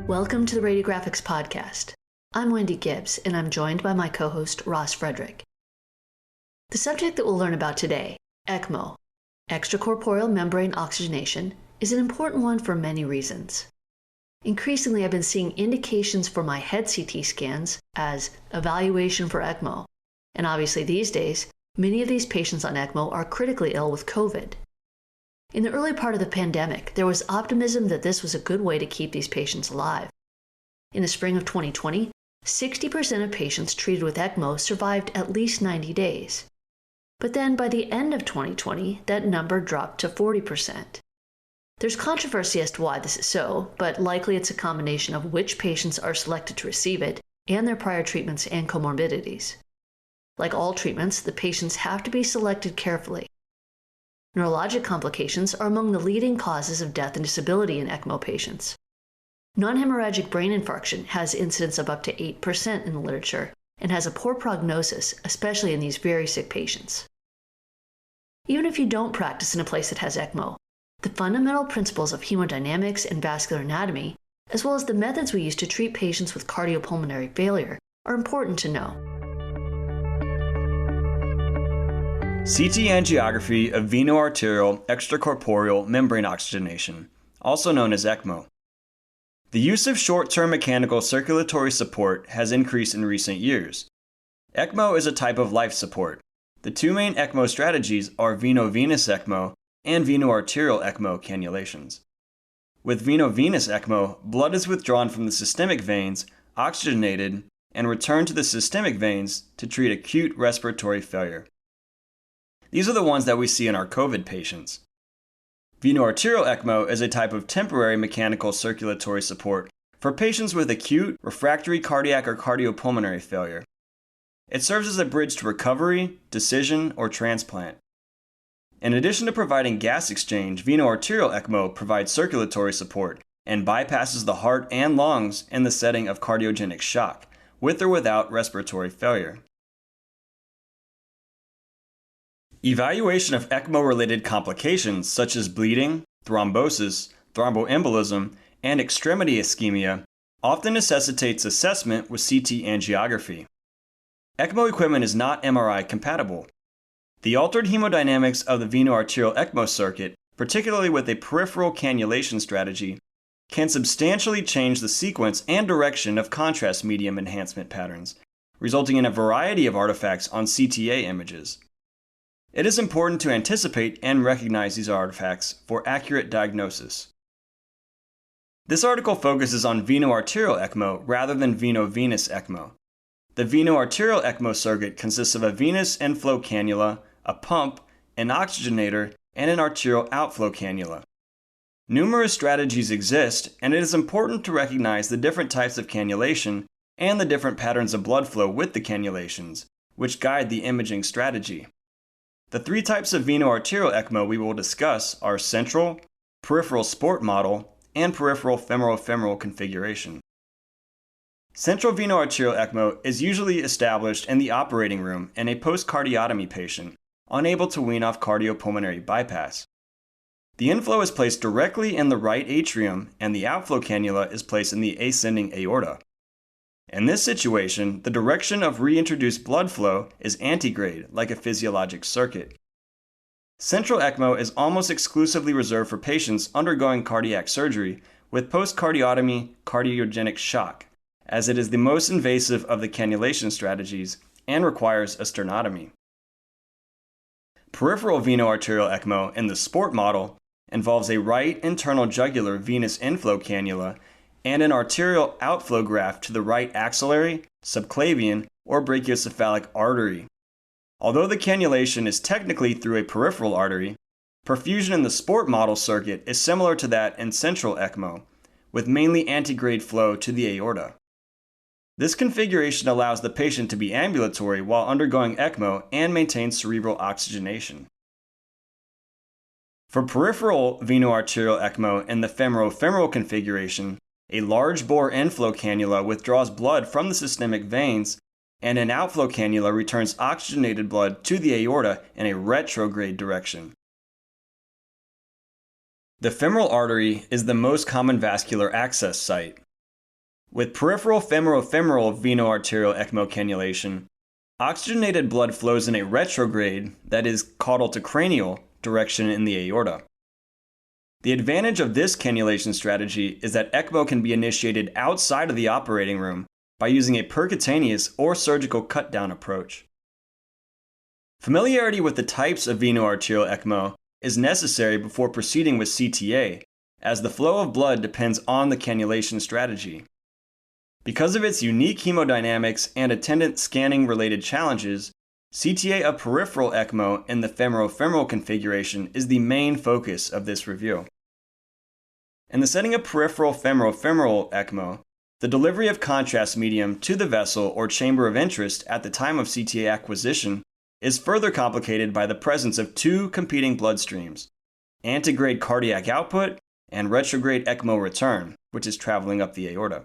Welcome to the Radiographics Podcast. I'm Wendy Gibbs, and I'm joined by my co-host Ross Frederick. The subject that we'll learn about today, ECMO, extracorporeal membrane oxygenation, is an important one for many reasons. Increasingly, I've been seeing indications for my head CT scans as evaluation for ECMO, and obviously these days, many of these patients on ECMO are critically ill with COVID. In the early part of the pandemic, there was optimism that this was a good way to keep these patients alive. In the spring of 2020, 60% of patients treated with ECMO survived at least 90 days. But then by the end of 2020, that number dropped to 40%. There's controversy as to why this is so, but likely it's a combination of which patients are selected to receive it and their prior treatments and comorbidities. Like all treatments, the patients have to be selected carefully. Neurologic complications are among the leading causes of death and disability in ECMO patients. Non-hemorrhagic brain infarction has incidence of up to 8% in the literature and has a poor prognosis, especially in these very sick patients. Even if you don't practice in a place that has ECMO, the fundamental principles of hemodynamics and vascular anatomy, as well as the methods we use to treat patients with cardiopulmonary failure, are important to know. CT angiography of veno-arterial extracorporeal membrane oxygenation, also known as ECMO. The use of short-term mechanical circulatory support has increased in recent years. ECMO is a type of life support. The two main ECMO strategies are veno-venous ECMO and veno-arterial ECMO cannulations. With veno-venous ECMO, blood is withdrawn from the systemic veins, oxygenated, and returned to the systemic veins to treat acute respiratory failure. These are the ones that we see in our COVID patients. Veno-arterial ECMO is a type of temporary mechanical circulatory support for patients with acute refractory cardiac or cardiopulmonary failure. It serves as a bridge to recovery, decision, or transplant. In addition to providing gas exchange, veno-arterial ECMO provides circulatory support and bypasses the heart and lungs in the setting of cardiogenic shock, with or without respiratory failure. Evaluation of ECMO-related complications such as bleeding, thrombosis, thromboembolism, and extremity ischemia often necessitates assessment with CT angiography. ECMO equipment is not MRI compatible. The altered hemodynamics of the veno-arterial ECMO circuit, particularly with a peripheral cannulation strategy, can substantially change the sequence and direction of contrast medium enhancement patterns, resulting in a variety of artifacts on CTA images. It is important to anticipate and recognize these artifacts for accurate diagnosis. This article focuses on veno-arterial ECMO rather than veno-venous ECMO. The veno-arterial ECMO circuit consists of a venous inflow cannula, a pump, an oxygenator, and an arterial outflow cannula. Numerous strategies exist, and it is important to recognize the different types of cannulation and the different patterns of blood flow with the cannulations, which guide the imaging strategy. The three types of veno-arterial ECMO we will discuss are central, peripheral sport model, and peripheral femoral-femoral configuration. Central veno-arterial ECMO is usually established in the operating room in a post-cardiotomy patient, unable to wean off cardiopulmonary bypass. The inflow is placed directly in the right atrium, and the outflow cannula is placed in the ascending aorta. In this situation, the direction of reintroduced blood flow is antegrade, like a physiologic circuit. Central ECMO is almost exclusively reserved for patients undergoing cardiac surgery with post-cardiotomy cardiogenic shock, as it is the most invasive of the cannulation strategies and requires a sternotomy. Peripheral veno-arterial ECMO in the sport model involves a right internal jugular venous inflow cannula and an arterial outflow graft to the right axillary, subclavian, or brachiocephalic artery. Although the cannulation is technically through a peripheral artery, perfusion in the sport model circuit is similar to that in central ECMO, with mainly antegrade flow to the aorta. This configuration allows the patient to be ambulatory while undergoing ECMO and maintain cerebral oxygenation. For peripheral veno-arterial ECMO in the femoral-femoral configuration, a large bore inflow cannula withdraws blood from the systemic veins, and an outflow cannula returns oxygenated blood to the aorta in a retrograde direction. The femoral artery is the most common vascular access site. With peripheral femoral veno-arterial ECMO cannulation, oxygenated blood flows in a retrograde, that is, caudal to cranial, direction in the aorta. The advantage of this cannulation strategy is that ECMO can be initiated outside of the operating room by using a percutaneous or surgical cut-down approach. Familiarity with the types of veno-arterial ECMO is necessary before proceeding with CTA, as the flow of blood depends on the cannulation strategy. Because of its unique hemodynamics and attendant scanning-related challenges, CTA of peripheral ECMO in the femoral configuration is the main focus of this review. In the setting of peripheral femoral ECMO, the delivery of contrast medium to the vessel or chamber of interest at the time of CTA acquisition is further complicated by the presence of two competing bloodstreams, antegrade cardiac output and retrograde ECMO return, which is traveling up the aorta.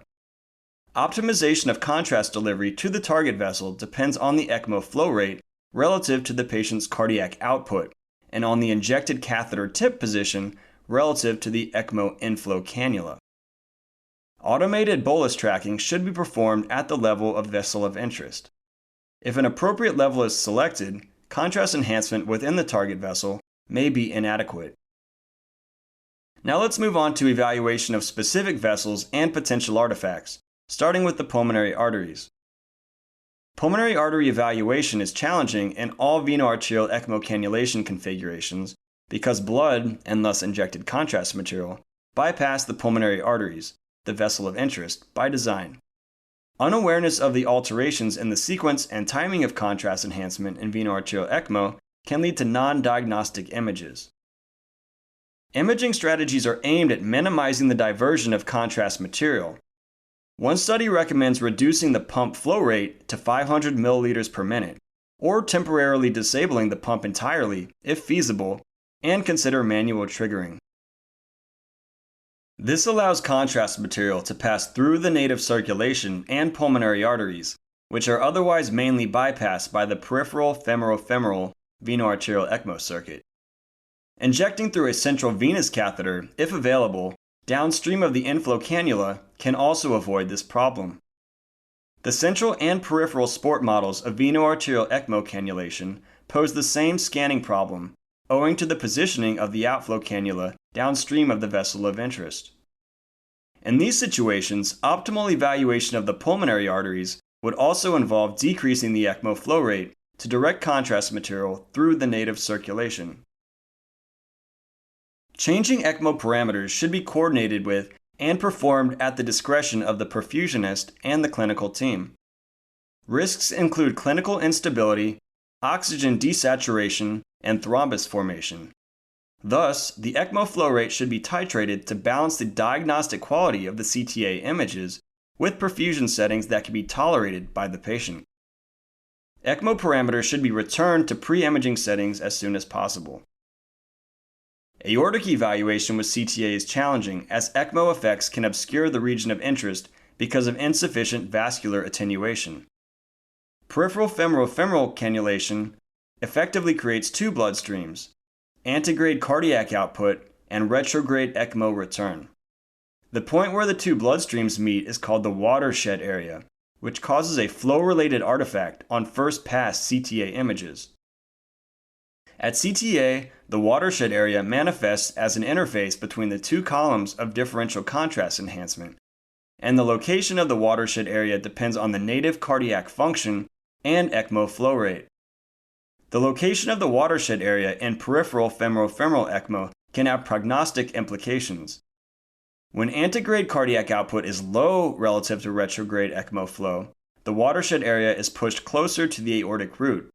Optimization of contrast delivery to the target vessel depends on the ECMO flow rate relative to the patient's cardiac output and on the injected catheter tip position relative to the ECMO inflow cannula. Automated bolus tracking should be performed at the level of vessel of interest. If an appropriate level is selected, contrast enhancement within the target vessel may be inadequate. Now let's move on to evaluation of specific vessels and potential artifacts, starting with the pulmonary arteries. Pulmonary artery evaluation is challenging in all veno-arterial ECMO cannulation configurations because blood, and thus injected contrast material, bypass the pulmonary arteries, the vessel of interest, by design. Unawareness of the alterations in the sequence and timing of contrast enhancement in veno-arterial ECMO can lead to non-diagnostic images. Imaging strategies are aimed at minimizing the diversion of contrast material. One study recommends reducing the pump flow rate to 500 milliliters per minute, or temporarily disabling the pump entirely, if feasible, and consider manual triggering. This allows contrast material to pass through the native circulation and pulmonary arteries, which are otherwise mainly bypassed by the peripheral femoral veno-arterial ECMO circuit. Injecting through a central venous catheter, if available, downstream of the inflow cannula can also avoid this problem. The central and peripheral sport models of veno-arterial ECMO cannulation pose the same scanning problem, owing to the positioning of the outflow cannula downstream of the vessel of interest. In these situations, optimal evaluation of the pulmonary arteries would also involve decreasing the ECMO flow rate to direct contrast material through the native circulation. Changing ECMO parameters should be coordinated with and performed at the discretion of the perfusionist and the clinical team. Risks include clinical instability, oxygen desaturation, and thrombus formation. Thus, the ECMO flow rate should be titrated to balance the diagnostic quality of the CTA images with perfusion settings that can be tolerated by the patient. ECMO parameters should be returned to pre-imaging settings as soon as possible. Aortic evaluation with CTA is challenging as ECMO effects can obscure the region of interest because of insufficient vascular attenuation. Peripheral femoral cannulation effectively creates two bloodstreams, antegrade cardiac output and retrograde ECMO return. The point where the two bloodstreams meet is called the watershed area, which causes a flow-related artifact on first pass CTA images. At CTA, the watershed area manifests as an interface between the two columns of differential contrast enhancement, and the location of the watershed area depends on the native cardiac function and ECMO flow rate. The location of the watershed area in peripheral femoral ECMO can have prognostic implications. When antegrade cardiac output is low relative to retrograde ECMO flow, the watershed area is pushed closer to the aortic root.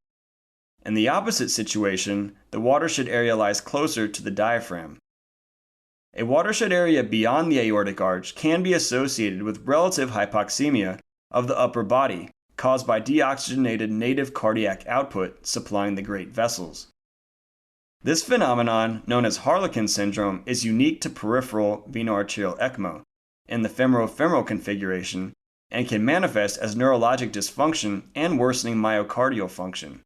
In the opposite situation, the watershed area lies closer to the diaphragm. A watershed area beyond the aortic arch can be associated with relative hypoxemia of the upper body, caused by deoxygenated native cardiac output supplying the great vessels. This phenomenon, known as Harlequin syndrome, is unique to peripheral veno-arterial ECMO in the femoral configuration and can manifest as neurologic dysfunction and worsening myocardial function.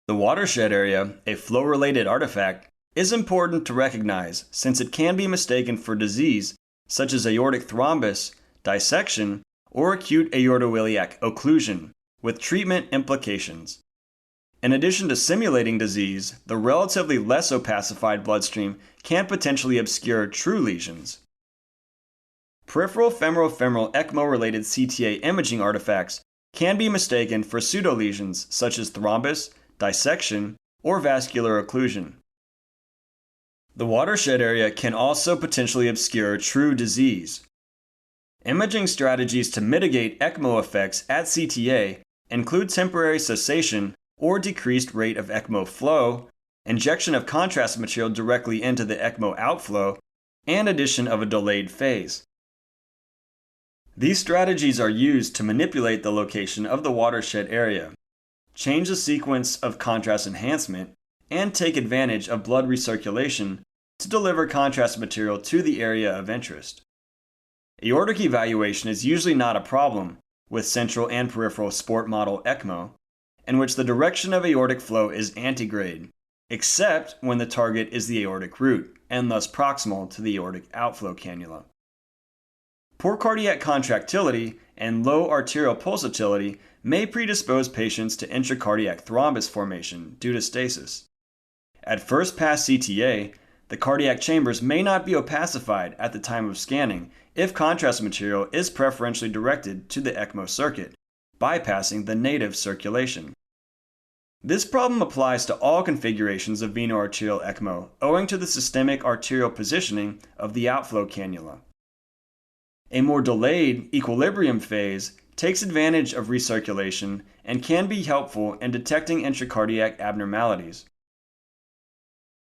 The watershed area, a flow-related artifact, is important to recognize since it can be mistaken for disease such as aortic thrombus dissection, or acute aortoiliac occlusion, with treatment implications. In addition to simulating disease, the relatively less opacified bloodstream can potentially obscure true lesions. Peripheral femoral ECMO-related CTA imaging artifacts can be mistaken for pseudolesions such as thrombus, dissection, or vascular occlusion. The watershed area can also potentially obscure true disease. Imaging strategies to mitigate ECMO effects at CTA include temporary cessation or decreased rate of ECMO flow, injection of contrast material directly into the ECMO outflow, and addition of a delayed phase. These strategies are used to manipulate the location of the watershed area, change the sequence of contrast enhancement, and take advantage of blood recirculation to deliver contrast material to the area of interest. Aortic evaluation is usually not a problem with central and peripheral sport model ECMO, in which the direction of aortic flow is antegrade, except when the target is the aortic root and thus proximal to the aortic outflow cannula. Poor cardiac contractility and low arterial pulsatility may predispose patients to intracardiac thrombus formation due to stasis. At first pass CTA, the cardiac chambers may not be opacified at the time of scanning if contrast material is preferentially directed to the ECMO circuit, bypassing the native circulation. This problem applies to all configurations of veno-arterial ECMO owing to the systemic arterial positioning of the outflow cannula. A more delayed equilibrium phase takes advantage of recirculation and can be helpful in detecting intracardiac abnormalities.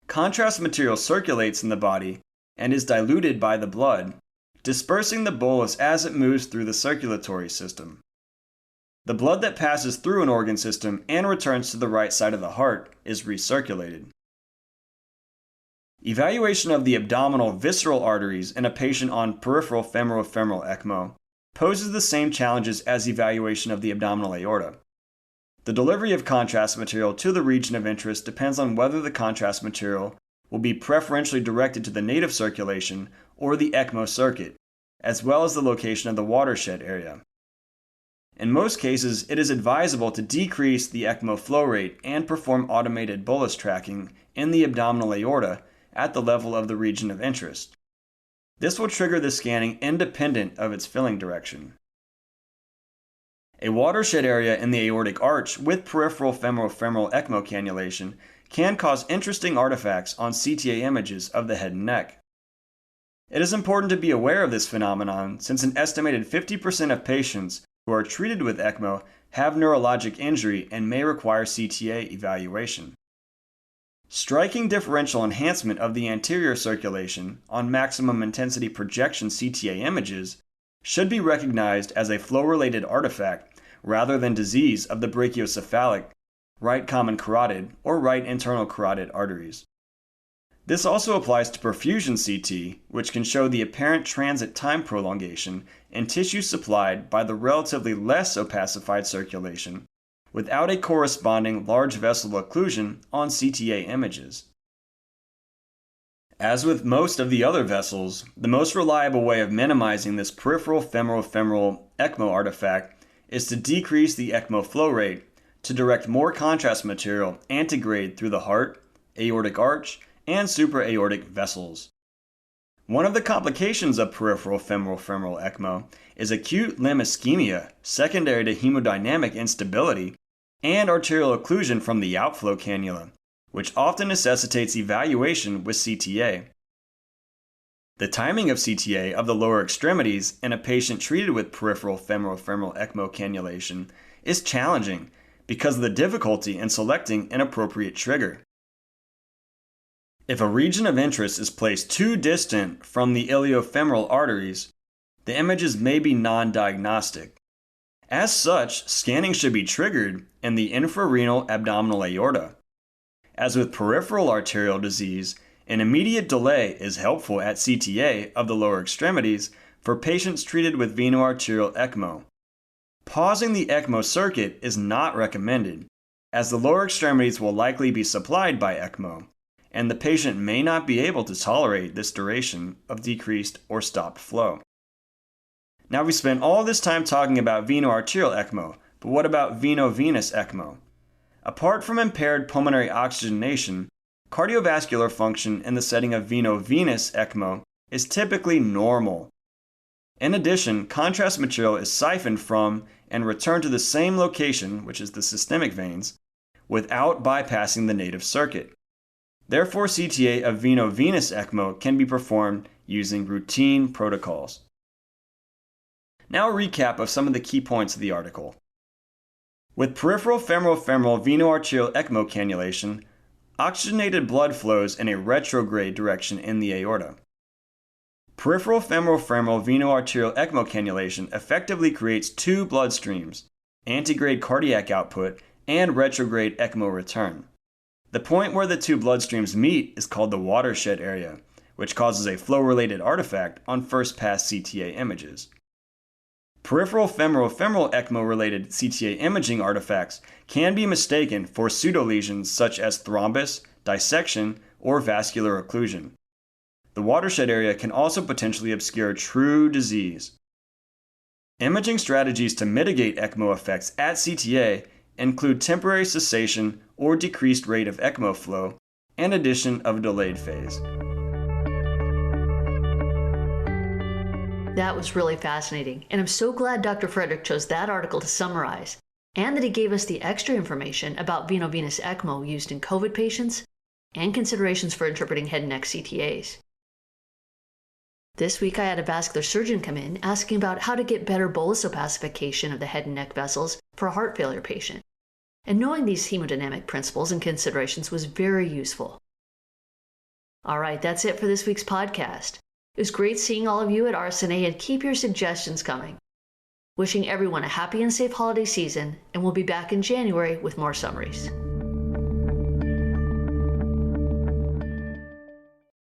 Contrast material circulates in the body and is diluted by the blood, dispersing the bolus as it moves through the circulatory system. The blood that passes through an organ system and returns to the right side of the heart is recirculated. Evaluation of the abdominal visceral arteries in a patient on peripheral femoral ECMO poses the same challenges as evaluation of the abdominal aorta. The delivery of contrast material to the region of interest depends on whether the contrast material will be preferentially directed to the native circulation or the ECMO circuit, as well as the location of the watershed area. In most cases, it is advisable to decrease the ECMO flow rate and perform automated bolus tracking in the abdominal aorta at the level of the region of interest. This will trigger the scanning independent of its filling direction. A watershed area in the aortic arch with peripheral femoral ECMO cannulation can cause interesting artifacts on CTA images of the head and neck. It is important to be aware of this phenomenon since an estimated 50% of patients who are treated with ECMO have neurologic injury and may require CTA evaluation. Striking differential enhancement of the anterior circulation on maximum intensity projection CTA images should be recognized as a flow-related artifact rather than disease of the brachiocephalic, right common carotid, or right internal carotid arteries. This also applies to perfusion CT, which can show the apparent transit time prolongation in tissue supplied by the relatively less opacified circulation, without a corresponding large vessel occlusion on CTA images. As with most of the other vessels, the most reliable way of minimizing this peripheral femoral ECMO artifact is to decrease the ECMO flow rate to direct more contrast material antegrade through the heart, aortic arch, and supraaortic vessels. One of the complications of peripheral femoral ECMO is acute limb ischemia secondary to hemodynamic instability and arterial occlusion from the outflow cannula, which often necessitates evaluation with CTA. The timing of CTA of the lower extremities in a patient treated with peripheral femoral ECMO cannulation is challenging because of the difficulty in selecting an appropriate trigger. If a region of interest is placed too distant from the iliofemoral arteries, the images may be non-diagnostic. As such, scanning should be triggered in the infrarenal abdominal aorta. As with peripheral arterial disease, an immediate delay is helpful at CTA of the lower extremities for patients treated with veno-arterial ECMO. Pausing the ECMO circuit is not recommended, as the lower extremities will likely be supplied by ECMO, and the patient may not be able to tolerate this duration of decreased or stopped flow. Now we spent all this time talking about veno-arterial ECMO, but what about veno-venous ECMO? Apart from impaired pulmonary oxygenation, cardiovascular function in the setting of veno-venous ECMO is typically normal. In addition, contrast material is siphoned from and returned to the same location, which is the systemic veins, without bypassing the native circuit. Therefore, CTA of veno-venous ECMO can be performed using routine protocols. Now a recap of some of the key points of the article. With peripheral femoral veno-arterial ECMO cannulation, oxygenated blood flows in a retrograde direction in the aorta. Peripheral femoral veno-arterial ECMO cannulation effectively creates two blood streams, antegrade cardiac output and retrograde ECMO return. The point where the two blood streams meet is called the watershed area, which causes a flow-related artifact on first-pass CTA images. Peripheral femoral ECMO-related CTA imaging artifacts can be mistaken for pseudolesions such as thrombus, dissection, or vascular occlusion. The watershed area can also potentially obscure true disease. Imaging strategies to mitigate ECMO effects at CTA include temporary cessation or decreased rate of ECMO flow and addition of a delayed phase. That was really fascinating, and I'm so glad Dr. Frederick chose that article to summarize, and that he gave us the extra information about veno-venous ECMO used in COVID patients and considerations for interpreting head and neck CTAs. This week I had a vascular surgeon come in asking about how to get better bolus opacification of the head and neck vessels for a heart failure patient, and knowing these hemodynamic principles and considerations was very useful. All right, that's it for this week's podcast. It was great seeing all of you at RSNA, and keep your suggestions coming. Wishing everyone a happy and safe holiday season, and we'll be back in January with more summaries.